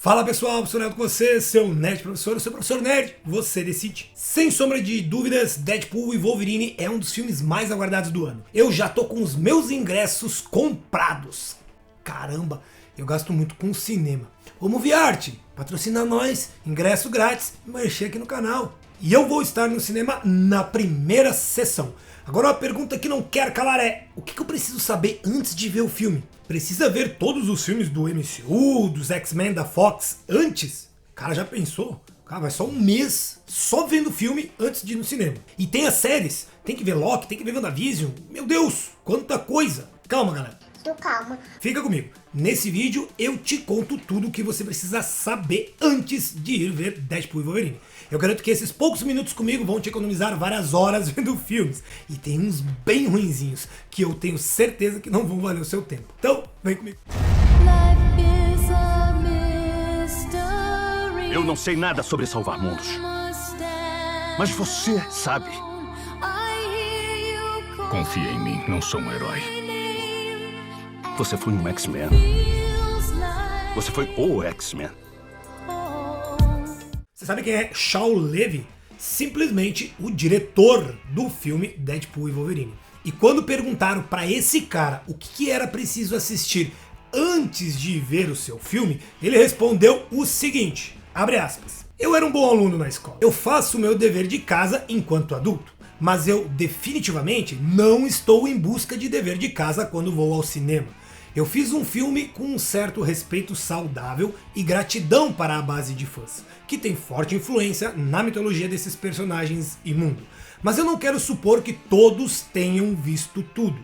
Fala pessoal, professor Nerd com você, seu nerd professor, seu professor nerd, você decide. Sem sombra de dúvidas, Deadpool e Wolverine é um dos filmes mais aguardados do ano. Eu já tô com os meus ingressos comprados. Caramba, eu gasto muito com cinema. Ô Movie Art, patrocina nós, ingresso grátis, mexer aqui no canal. E eu vou estar no cinema na primeira sessão. Agora uma pergunta que não quer calar é: o que eu preciso saber antes de ver o filme? Precisa ver todos os filmes do MCU, dos X-Men da Fox antes? Cara, já pensou? Cara, vai só um mês só vendo o filme antes de ir no cinema. E tem as séries, tem que ver Loki, tem que ver WandaVision. Meu Deus, quanta coisa! Calma, galera. Calma. Fica comigo. Nesse vídeo eu te conto tudo o que você precisa saber antes de ir ver Deadpool e Wolverine. Eu garanto que esses poucos minutos comigo vão te economizar várias horas vendo filmes. E tem uns bem ruinzinhos que eu tenho certeza que não vão valer o seu tempo. Então, vem comigo. Eu não sei nada sobre salvar mundos. Mas você sabe. Confia em mim, não sou um herói. Você foi um X-Men. Você foi o X-Men. Você sabe quem é Shawn Levy? Simplesmente o diretor do filme Deadpool e Wolverine. E quando perguntaram para esse cara o que era preciso assistir antes de ver o seu filme, ele respondeu o seguinte, abre aspas: eu era um bom aluno na escola. Eu faço o meu dever de casa enquanto adulto. Mas eu definitivamente não estou em busca de dever de casa quando vou ao cinema. Eu fiz um filme com um certo respeito saudável e gratidão para a base de fãs, que tem forte influência na mitologia desses personagens e mundo. Mas eu não quero supor que todos tenham visto tudo.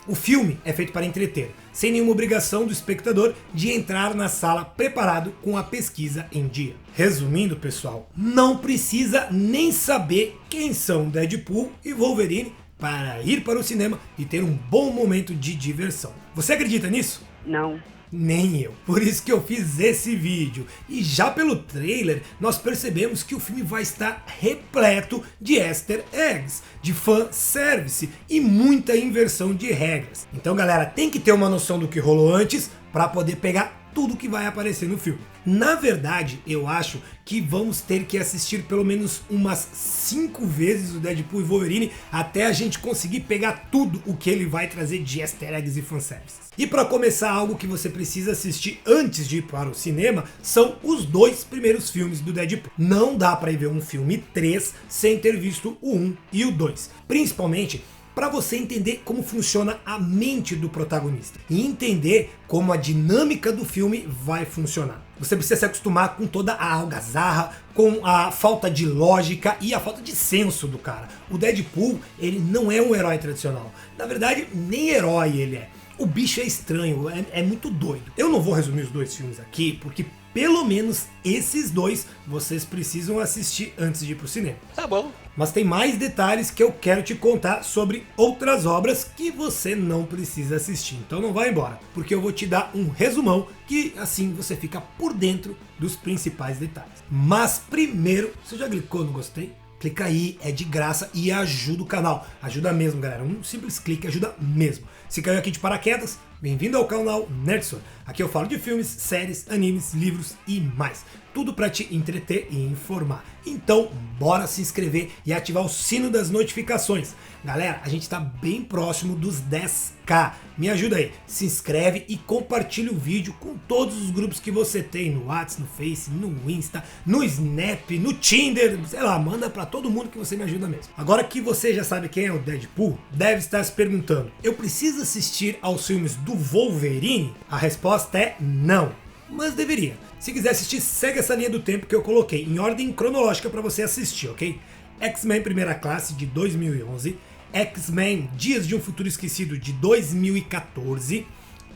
O filme é feito para entreter, sem nenhuma obrigação do espectador de entrar na sala preparado com a pesquisa em dia. Resumindo, pessoal, não precisa nem saber quem são Deadpool e Wolverine para ir para o cinema e ter um bom momento de diversão. Você acredita nisso? Não. Nem eu. Por isso que eu fiz esse vídeo. E já pelo trailer, nós percebemos que o filme vai estar repleto de easter eggs, de fanservice e muita inversão de regras. Então, galera, tem que ter uma noção do que rolou antes para poder pegar tudo que vai aparecer no filme. Na verdade, eu acho que vamos ter que assistir pelo menos umas 5 vezes o Deadpool e Wolverine até a gente conseguir pegar tudo o que ele vai trazer de easter eggs e fanservices. E para começar, algo que você precisa assistir antes de ir para o cinema são os 2 primeiros filmes do Deadpool. Não dá para ir ver um filme 3 sem ter visto o 1 e o 2. Principalmente para você entender como funciona a mente do protagonista e entender como a dinâmica do filme vai funcionar. Você precisa se acostumar com toda a algazarra, com a falta de lógica e a falta de senso do cara. O Deadpool, ele não é um herói tradicional. Na verdade, nem herói ele é. O bicho é estranho, é muito doido. Eu não vou resumir os 2 filmes aqui, porque pelo menos esses 2 vocês precisam assistir antes de ir pro cinema. Tá bom. Mas tem mais detalhes que eu quero te contar sobre outras obras que você não precisa assistir. Então não vai embora, porque eu vou te dar um resumão que assim você fica por dentro dos principais detalhes. Mas primeiro, você já clicou no gostei? Clica aí, é de graça e ajuda o canal. Ajuda mesmo, galera. Um simples clique ajuda mesmo. Se caiu aqui de paraquedas, bem-vindo ao canal Nerdsor. Aqui eu falo de filmes, séries, animes, livros e mais. Tudo para te entreter e informar. Então, bora se inscrever e ativar o sino das notificações. Galera, a gente está bem próximo dos 10k. Me ajuda aí, se inscreve e compartilha o vídeo com todos os grupos que você tem no WhatsApp, no Face, no Insta, no Snap, no Tinder, sei lá, manda para todo mundo que você me ajuda mesmo. Agora que você já sabe quem é o Deadpool, deve estar se perguntando: eu preciso assistir aos filmes do Wolverine? A resposta é não, mas deveria. Se quiser assistir, segue essa linha do tempo que eu coloquei em ordem cronológica para você assistir, ok? X-Men Primeira Classe de 2011, X-Men Dias de um Futuro Esquecido de 2014,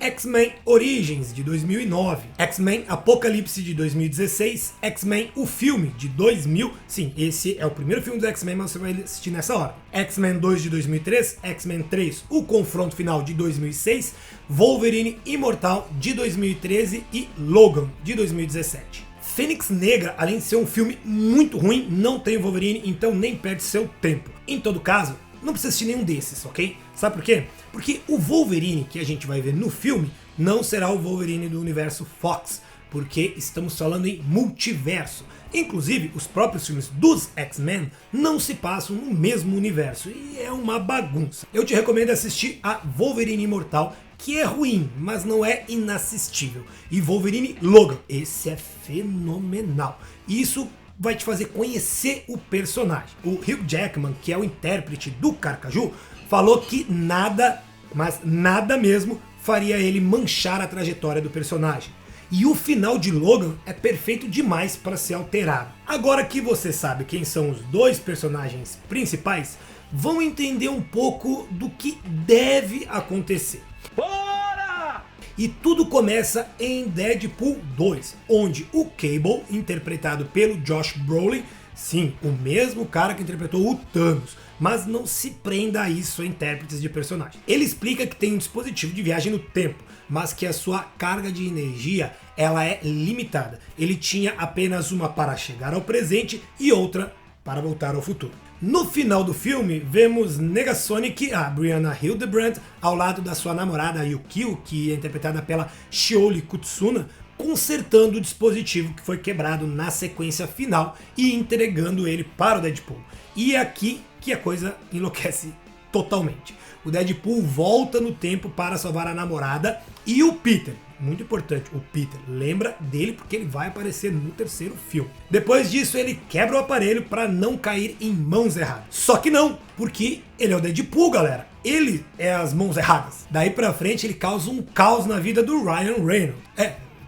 X-Men Origins de 2009, X-Men Apocalipse de 2016, X-Men o filme de 2000, sim, esse é o primeiro filme do X-Men, mas você vai assistir nessa hora. X-Men 2 de 2003, X-Men 3 O Confronto Final de 2006, Wolverine Imortal de 2013 e Logan de 2017. Fênix Negra, além de ser um filme muito ruim, não tem o Wolverine, então nem perde seu tempo. Em todo caso, não precisa assistir nenhum desses, ok? Sabe por quê? Porque o Wolverine que a gente vai ver no filme não será o Wolverine do universo Fox. porque estamos falando em multiverso. Inclusive, os próprios filmes dos X-Men não se passam no mesmo universo e é uma bagunça. Eu te recomendo assistir a Wolverine Imortal, que é ruim, mas não é inassistível. E Wolverine Logan, esse é fenomenal. Isso vai te fazer conhecer o personagem. O Hugh Jackman, que é o intérprete do Carcaju, falou que nada, mas nada mesmo, faria ele manchar a trajetória do personagem. E o final de Logan é perfeito demais para ser alterado. Agora que você sabe quem são os dois personagens principais, vão entender um pouco do que deve acontecer. Bora! E tudo começa em Deadpool 2, onde o Cable, interpretado pelo Josh Brolin, sim, o mesmo cara que interpretou o Thanos, mas não se prenda a isso a intérpretes de personagem. Ele explica que tem um dispositivo de viagem no tempo, mas que a sua carga de energia ela é limitada. Ele tinha apenas uma para chegar ao presente e outra para voltar ao futuro. No final do filme, vemos Negasonic, a Brianna Hildebrand, ao lado da sua namorada Yukio, que é interpretada pela Shioli Kutsuna, consertando o dispositivo que foi quebrado na sequência final e entregando ele para o Deadpool. E é aqui que a coisa enlouquece totalmente. O Deadpool volta no tempo para salvar a namorada e o Peter. Muito importante, o Peter. Lembra dele porque ele vai aparecer no terceiro filme. Depois disso, ele quebra o aparelho para não cair em mãos erradas. Só que não, porque ele é o Deadpool, galera. Ele é as mãos erradas. Daí pra frente, ele causa um caos na vida do Ryan Reynolds.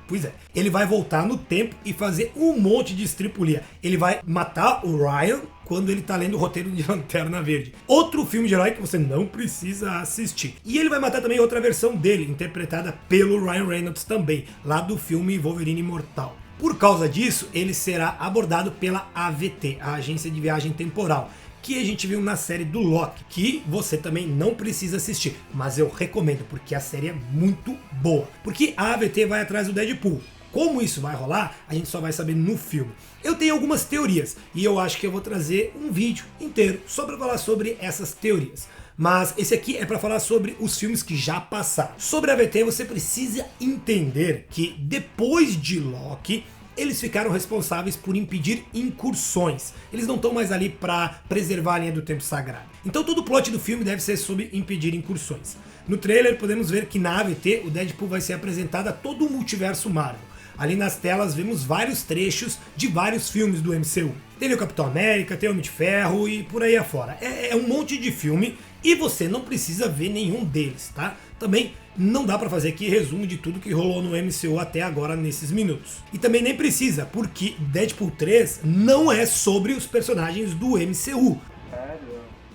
Pois é, ele vai voltar no tempo e fazer um monte de estripulia. Ele vai matar o Ryan quando ele tá lendo o roteiro de Lanterna Verde. Outro filme de herói que você não precisa assistir. E ele vai matar também outra versão dele, interpretada pelo Ryan Reynolds também, lá do filme Wolverine Imortal. Por causa disso, ele será abordado pela AVT, a Agência de Viagem Temporal, que a gente viu na série do Loki, que você também não precisa assistir, mas eu recomendo, porque a série é muito boa. Porque a AVT vai atrás do Deadpool. Como isso vai rolar, a gente só vai saber no filme. Eu tenho algumas teorias, e eu acho que eu vou trazer um vídeo inteiro só para falar sobre essas teorias. Mas esse aqui é para falar sobre os filmes que já passaram. Sobre a AVT, você precisa entender que depois de Loki, eles ficaram responsáveis por impedir incursões. Eles não estão mais ali para preservar a linha do tempo sagrado. Então todo o plot do filme deve ser sobre impedir incursões. No trailer podemos ver que na AVT o Deadpool vai ser apresentado a todo o multiverso Marvel. Ali nas telas vemos vários trechos de vários filmes do MCU. Tem o Capitão América, tem o Homem de Ferro e por aí afora. É um monte de filme e você não precisa ver nenhum deles, tá? Também não dá pra fazer aqui resumo de tudo que rolou no MCU até agora nesses minutos. E também nem precisa, porque Deadpool 3 não é sobre os personagens do MCU.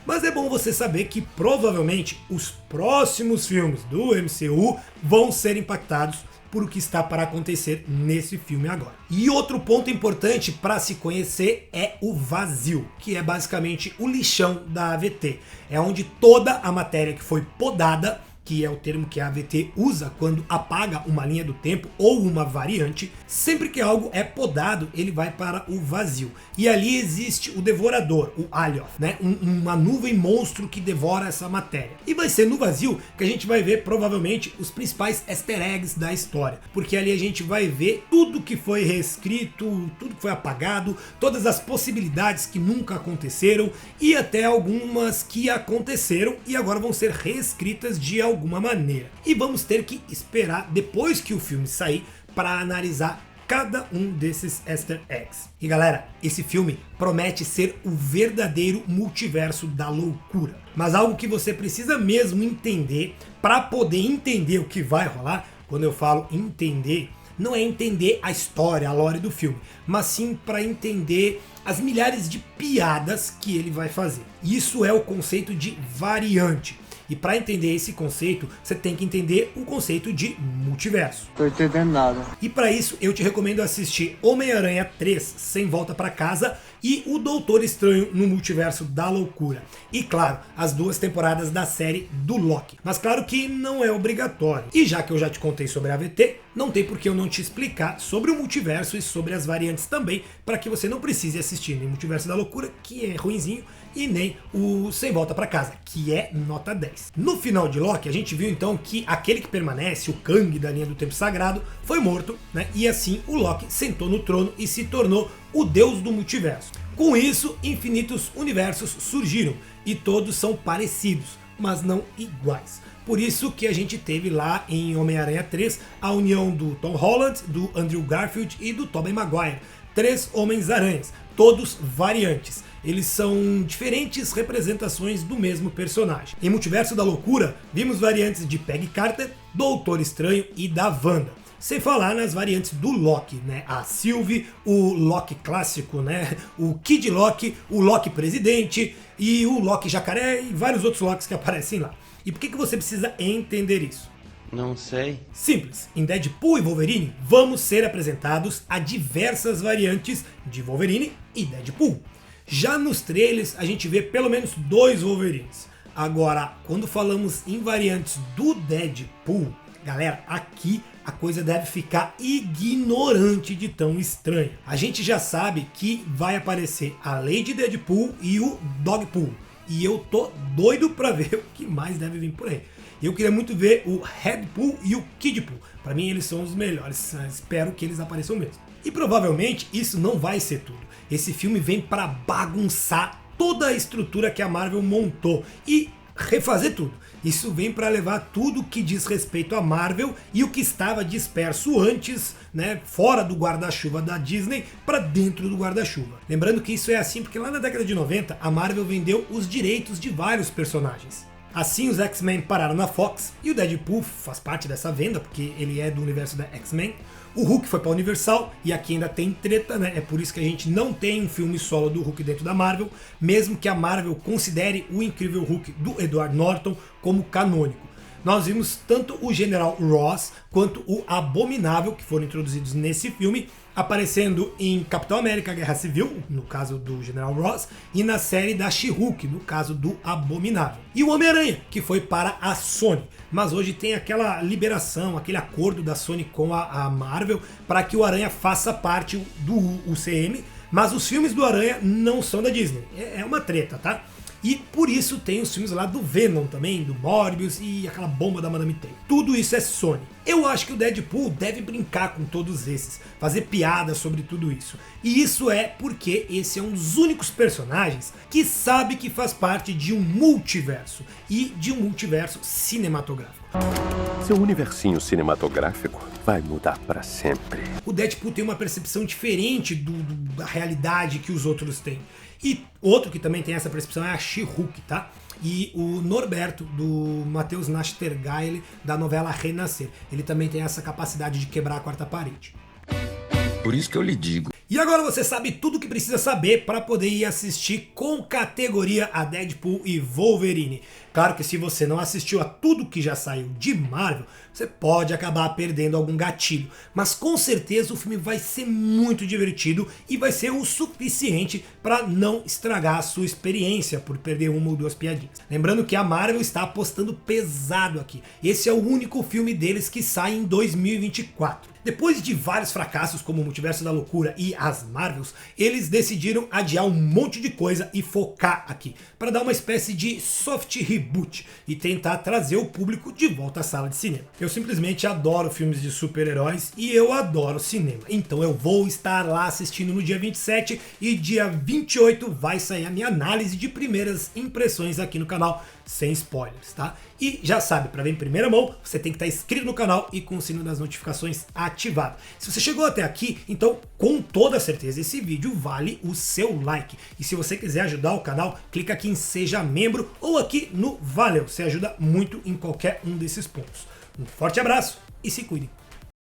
Mas é bom você saber que provavelmente os próximos filmes do MCU vão ser impactados por o que está para acontecer nesse filme agora. E outro ponto importante para se conhecer é o vazio, que é basicamente o lixão da AVT. É onde toda a matéria que foi podada, que é o termo que a AVT usa quando apaga uma linha do tempo ou uma variante, sempre que algo é podado, ele vai para o vazio. E ali existe o devorador, o Alioth, né? Uma nuvem monstro que devora essa matéria. E vai ser no vazio que a gente vai ver provavelmente os principais easter eggs da história, porque ali a gente vai ver tudo que foi reescrito, tudo que foi apagado, todas as possibilidades que nunca aconteceram e até algumas que aconteceram e agora vão ser reescritas de alguma maneira. E vamos ter que esperar depois que o filme sair para analisar cada um desses easter eggs. E galera, esse filme promete ser o verdadeiro multiverso da loucura. Mas algo que você precisa mesmo entender para poder entender o que vai rolar, quando eu falo entender, não é entender a história, a lore do filme, mas sim para entender as milhares de piadas que ele vai fazer. Isso é o conceito de variante. E para entender esse conceito, você tem que entender o conceito de multiverso. Tô entendendo nada. E para isso, eu te recomendo assistir Homem-Aranha 3, Sem Volta para Casa, e O Doutor Estranho no Multiverso da Loucura. E claro, as 2 temporadas da série do Loki. Mas claro que não é obrigatório. E já que eu já te contei sobre a AVT, não tem por que eu não te explicar sobre o multiverso e sobre as variantes também, para que você não precise assistir nem Multiverso da Loucura, que é ruinzinho, e nem o Sem Volta para Casa, que é nota 10. No final de Loki, a gente viu então que aquele que permanece, o Kang da linha do Tempo Sagrado, foi morto, né? E assim o Loki sentou no trono e se tornou o deus do multiverso. Com isso, infinitos universos surgiram e todos são parecidos, mas não iguais. Por isso que a gente teve lá em Homem-Aranha 3 a união do Tom Holland, do Andrew Garfield e do Tobey Maguire. 3 Homens-Aranhas, todos variantes. Eles são diferentes representações do mesmo personagem. Em Multiverso da Loucura, vimos variantes de Peggy Carter, Doutor Estranho e da Wanda. Sem falar nas variantes do Loki, né? A Sylvie, o Loki clássico, né? O Kid Loki, o Loki presidente e o Loki jacaré e vários outros Lokis que aparecem lá. E por que você precisa entender isso? Não sei. Simples, em Deadpool e Wolverine vamos ser apresentados a diversas variantes de Wolverine e Deadpool. Já nos trailers a gente vê pelo menos 2 Wolverines. Agora, quando falamos em variantes do Deadpool, galera, aqui a coisa deve ficar ignorante de tão estranha. A gente já sabe que vai aparecer a Lady Deadpool e o Dogpool. E eu tô doido pra ver o que mais deve vir por aí. Eu queria muito ver o Headpool e o Kidpool. Pra mim eles são os melhores, espero que eles apareçam mesmo. E provavelmente isso não vai ser tudo. Esse filme vem pra bagunçar toda a estrutura que a Marvel montou e refazer tudo. Isso vem para levar tudo que diz respeito à Marvel e o que estava disperso antes, né, fora do guarda-chuva da Disney, para dentro do guarda-chuva. Lembrando que isso é assim porque lá na década de 90 a Marvel vendeu os direitos de vários personagens. Assim os X-Men pararam na Fox e o Deadpool faz parte dessa venda porque ele é do universo da X-Men. O Hulk foi para Universal e aqui ainda tem treta, né? É por isso que a gente não tem um filme solo do Hulk dentro da Marvel, mesmo que a Marvel considere o Incrível Hulk do Edward Norton como canônico. Nós vimos tanto o General Ross quanto o Abominável, que foram introduzidos nesse filme, aparecendo em Capitão América Guerra Civil, no caso do General Ross, e na série da She-Hulk, no caso do Abominável. E o Homem-Aranha, que foi para a Sony. Mas hoje tem aquela liberação, aquele acordo da Sony com a Marvel para que o Aranha faça parte do UCM, mas os filmes do Aranha não são da Disney. É uma treta, tá? E por isso tem os filmes lá do Venom também, do Morbius e aquela bomba da Madame Teia. Tudo isso é Sony. Eu acho que o Deadpool deve brincar com todos esses, fazer piada sobre tudo isso. E isso é porque esse é um dos únicos personagens que sabe que faz parte de um multiverso e de um multiverso cinematográfico. Seu universinho cinematográfico vai mudar para sempre. O Deadpool tem uma percepção diferente da realidade que os outros têm. E outro que também tem essa percepção é a She-Hulk, tá? E o Norberto, do Matheus Nachtergaele, da novela Renascer. Ele também tem essa capacidade de quebrar a quarta parede. Por isso que eu lhe digo. E agora você sabe tudo o que precisa saber para poder ir assistir com categoria a Deadpool e Wolverine. Claro que se você não assistiu a tudo que já saiu de Marvel, você pode acabar perdendo algum gatilho. Mas com certeza o filme vai ser muito divertido e vai ser o suficiente para não estragar a sua experiência por perder uma ou duas piadinhas. Lembrando que a Marvel está apostando pesado aqui. Esse é o único filme deles que sai em 2024. Depois de vários fracassos como o Multiverso da Loucura e as Marvels, eles decidiram adiar um monte de coisa e focar aqui, para dar uma espécie de soft reboot e tentar trazer o público de volta à sala de cinema. Eu simplesmente adoro filmes de super-heróis e eu adoro cinema, então eu vou estar lá assistindo no dia 27 e dia 28 vai sair a minha análise de primeiras impressões aqui no canal, sem spoilers, tá? E já sabe, para ver em primeira mão, você tem que estar inscrito no canal e com o sino das notificações ativado. Se você chegou até aqui, então com toda certeza esse vídeo vale o seu like. E se você quiser ajudar o canal, clica aqui em Seja Membro ou aqui no Valeu. Você ajuda muito em qualquer um desses pontos. Um forte abraço e se cuidem.